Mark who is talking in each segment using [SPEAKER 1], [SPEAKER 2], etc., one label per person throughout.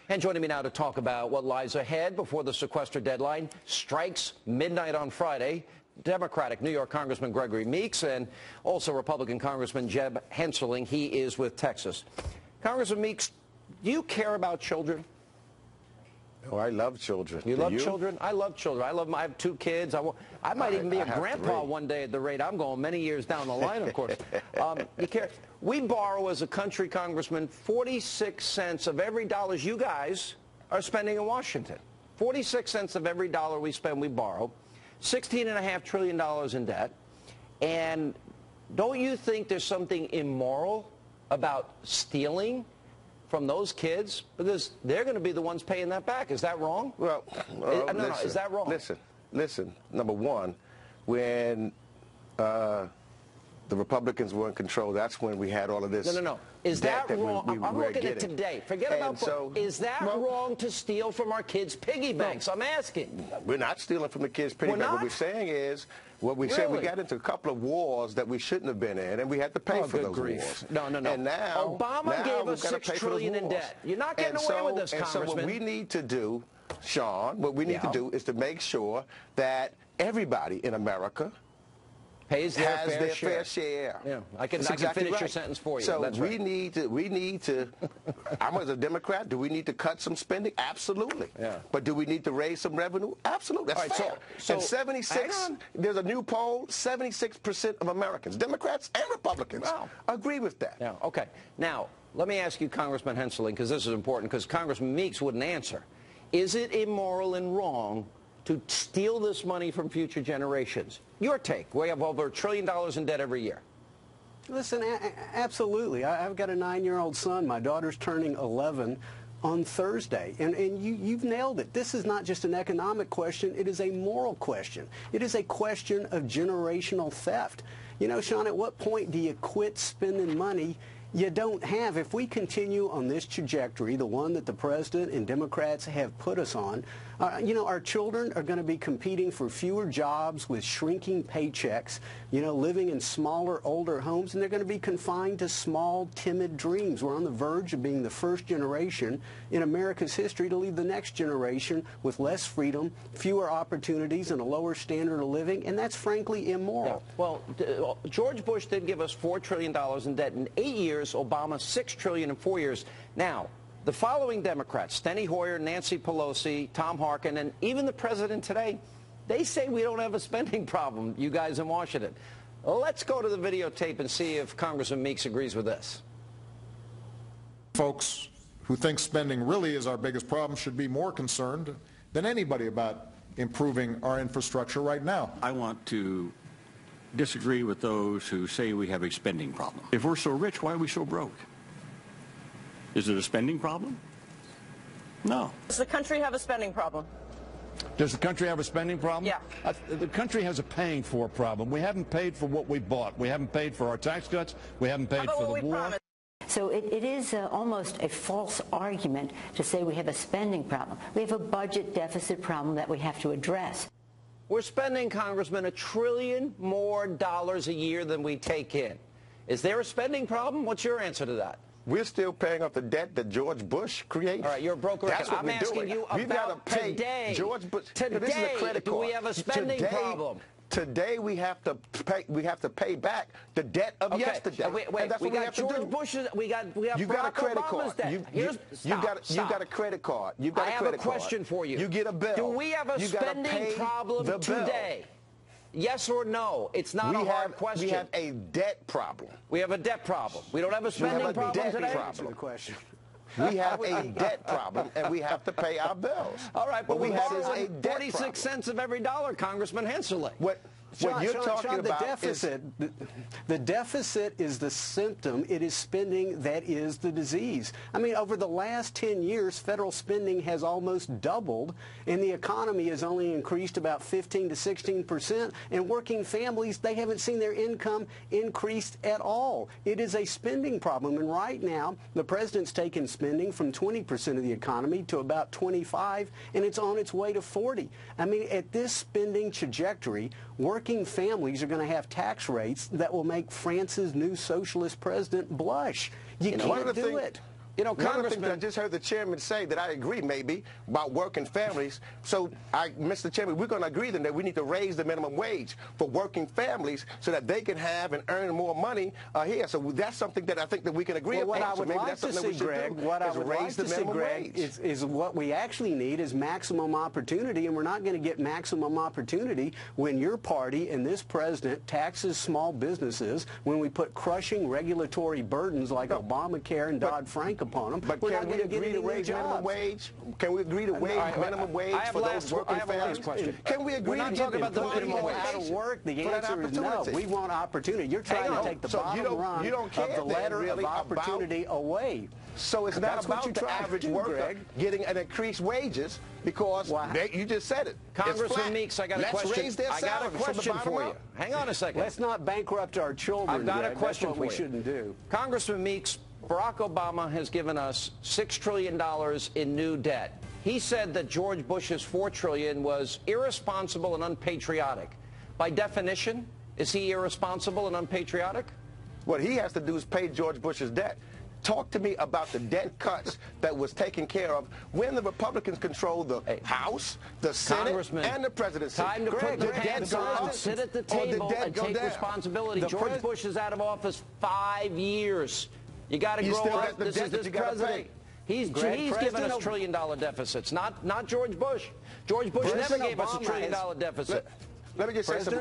[SPEAKER 1] And joining me now to talk about what lies ahead before the sequester deadline strikes midnight on Friday, Democratic New York Congressman Gregory Meeks and also Republican Congressman Jeb Hensarling. He is with Texas. Congressman Meeks, do you care about children?
[SPEAKER 2] Oh, I love children.
[SPEAKER 1] You love children? I love children. I have 2 kids. I might even be a grandpa one day at the rate I'm going, many years down the line, of course. You care? We borrow as a country, Congressman, 46 cents of every dollar you guys are spending in Washington. 46 cents of every dollar we spend, we borrow. $16.5 trillion in debt. And don't you think there's something immoral about stealing from those kids? Because they're going to be the ones paying that back. Is that wrong?
[SPEAKER 2] Well,
[SPEAKER 1] no, is that wrong?
[SPEAKER 2] Listen. Number one, when the Republicans were in control, that's when we had all of this.
[SPEAKER 1] No. Is that wrong? I'm looking at today. Forget about is that wrong to steal from our kids' piggy banks? I'm asking.
[SPEAKER 2] We're not stealing from the kids' piggy bank. What we're saying is, said we got into a couple of wars that we shouldn't have been in, and we had to pay for those wars.
[SPEAKER 1] No.
[SPEAKER 2] And now
[SPEAKER 1] Obama gave us $6 trillion in debt. You're not getting away with this, Congressman.
[SPEAKER 2] So what we need to do, Sean, to do is to make sure that everybody in America
[SPEAKER 1] has their fair
[SPEAKER 2] share.
[SPEAKER 1] Yeah, I can finish your sentence for you.
[SPEAKER 2] So
[SPEAKER 1] That's
[SPEAKER 2] we need to. I'm as a Democrat. Do we need to cut some spending? Absolutely.
[SPEAKER 1] Yeah.
[SPEAKER 2] But do we need to raise some revenue? Absolutely. That's fair. So and 76. There's a new poll. 76% of Americans, Democrats and Republicans, agree with that.
[SPEAKER 1] Yeah. Okay. Now let me ask you, Congressman Hensarling, because this is important. Because Congressman Meeks wouldn't answer. Is it immoral and wrong to steal this money from future generations? Your take. We have over $1 trillion in debt every year.
[SPEAKER 3] Listen, absolutely. I've got a 9-year-old son. My daughter's turning 11 on Thursday. And you've nailed it. This is not just an economic question. It is a moral question. It is a question of generational theft. You know, Sean, at what point do you quit spending money you don't have? If we continue on this trajectory, the one that the president and Democrats have put us on, our children are going to be competing for fewer jobs with shrinking paychecks, living in smaller, older homes, and they're going to be confined to small, timid dreams. We're on the verge of being the first generation in America's history to leave the next generation with less freedom, fewer opportunities, and a lower standard of living, and that's frankly immoral.
[SPEAKER 1] Yeah. Well, George Bush did give us $4 trillion in debt in 8 years. Obama, $6 trillion in 4 years. Now, the following Democrats, Steny Hoyer, Nancy Pelosi, Tom Harkin, and even the president today, they say we don't have a spending problem, you guys in Washington. Let's go to the videotape and see if Congressman Meeks agrees with this.
[SPEAKER 4] Folks who think spending really is our biggest problem should be more concerned than anybody about improving our infrastructure right now.
[SPEAKER 5] I want to disagree with those who say we have a spending problem. If we're so rich, why are we so broke? Is it a spending problem? No.
[SPEAKER 6] Does the country have a spending problem?
[SPEAKER 7] Does the country have a spending problem?
[SPEAKER 6] Yeah.
[SPEAKER 7] The country has a paying for problem. We haven't paid for what we bought. We haven't paid for our tax cuts. We haven't paid for the war.
[SPEAKER 6] Promised?
[SPEAKER 8] So it is almost a false argument to say we have a spending problem. We have a budget deficit problem that we have to address.
[SPEAKER 1] We're spending, Congressman, $1 trillion more a year than we take in. Is there a spending problem? What's your answer to that?
[SPEAKER 2] We're still paying off the debt that George Bush created.
[SPEAKER 1] All right, you're a broker.
[SPEAKER 2] That's what
[SPEAKER 1] I'm
[SPEAKER 2] we're
[SPEAKER 1] asking
[SPEAKER 2] doing.
[SPEAKER 1] you
[SPEAKER 2] We've
[SPEAKER 1] about
[SPEAKER 2] got to pay
[SPEAKER 1] today.
[SPEAKER 2] George Bush.
[SPEAKER 1] Today,
[SPEAKER 2] this is a credit card.
[SPEAKER 1] Do we have a spending problem?
[SPEAKER 2] Today we have to pay. We have to pay back the debt of yesterday.
[SPEAKER 1] Wait.
[SPEAKER 2] And that's
[SPEAKER 1] we
[SPEAKER 2] what
[SPEAKER 1] got
[SPEAKER 2] we have
[SPEAKER 1] George
[SPEAKER 2] to do.
[SPEAKER 1] Bush's. We got
[SPEAKER 2] you got a credit
[SPEAKER 1] Obama's
[SPEAKER 2] card.
[SPEAKER 1] debt.
[SPEAKER 2] You got a credit card. You got
[SPEAKER 1] I
[SPEAKER 2] a
[SPEAKER 1] have
[SPEAKER 2] credit
[SPEAKER 1] a question
[SPEAKER 2] card.
[SPEAKER 1] for you.
[SPEAKER 2] You get a bill.
[SPEAKER 1] Do we have a spending problem today? Yes or no? It's not a hard question.
[SPEAKER 2] We have a debt problem.
[SPEAKER 1] We have a debt problem. We don't have a spending problem today?
[SPEAKER 3] Answer the question.
[SPEAKER 2] We have a debt problem, and we have to pay our bills.
[SPEAKER 1] All right, but we have
[SPEAKER 2] a debt
[SPEAKER 1] 46
[SPEAKER 2] problem.
[SPEAKER 1] cents of every dollar, Congressman Hensarling.
[SPEAKER 2] What you're talking about
[SPEAKER 3] the deficit. The deficit is the symptom. It is spending that is the disease. I mean, over the last 10 years, federal spending has almost doubled, and the economy has only increased about 15 to 16%. And working families, they haven't seen their income increased at all. It is a spending problem. And right now, the president's taken spending from 20% of the economy to about 25, and it's on its way to 40. I mean, at this spending trajectory, working families are going to have tax rates that will make France's new socialist president blush. You can't do it.
[SPEAKER 1] You know,
[SPEAKER 2] one of the things
[SPEAKER 1] Congressman,
[SPEAKER 2] that I just heard the chairman say that I agree maybe about working families. So, Mr. Chairman, we're going to agree then that we need to raise the minimum wage for working families so that they can have and earn more money here. So that's something that I think that we can agree
[SPEAKER 3] upon.
[SPEAKER 2] What
[SPEAKER 3] I would like to see, Greg, is what we actually need is maximum opportunity, and we're not going to get maximum opportunity when your party and this president taxes small businesses, when we put crushing regulatory burdens like Obamacare and Dodd-Frank upon them.
[SPEAKER 2] But can we agree to raise minimum wage? Can we agree to wage minimum wage for those working families?
[SPEAKER 1] Can we agree to give
[SPEAKER 3] about the minimum wage out of work? The answer is no. We want opportunity. You're trying to take the bottom run of the ladder of opportunity away.
[SPEAKER 2] So it's not about the average worker getting an increased wages because you just said it.
[SPEAKER 1] Congressman Meeks, I got a question.
[SPEAKER 2] I got a question
[SPEAKER 1] for you. Hang on a second.
[SPEAKER 3] Let's not bankrupt our children.
[SPEAKER 1] I've got a question
[SPEAKER 3] That's what we shouldn't do.
[SPEAKER 1] Congressman Meeks, Barack Obama has given us $6 trillion in new debt. He said that George Bush's $4 trillion was irresponsible and unpatriotic. By definition, is he irresponsible and unpatriotic?
[SPEAKER 2] What he has to do is pay George Bush's debt. Talk to me about the debt cuts that was taken care of when the Republicans controlled the House, the Senate, and the presidency.
[SPEAKER 1] Time to put the debt down, sit at the table, and take responsibility. George Bush is out of office 5 years. You got to grow up. This is this president. He's given us $1 trillion deficits, not George Bush. George Bush never gave us a $1 trillion deficit.
[SPEAKER 2] Let me just say something.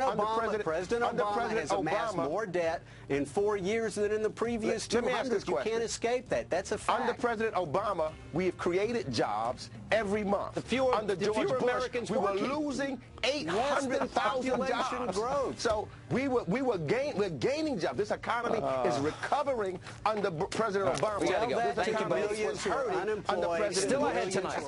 [SPEAKER 3] President Obama has amassed more debt in 4 years than in the previous 200. You can't escape that. That's a fact.
[SPEAKER 2] Under President Obama, we have created jobs every month. Under George Bush, we were losing 800,000 jobs. Growth. So we're gaining jobs. This economy is recovering under President Obama.
[SPEAKER 1] We got to go.
[SPEAKER 3] Thank you, millions who are unemployed.
[SPEAKER 1] Still ahead tonight.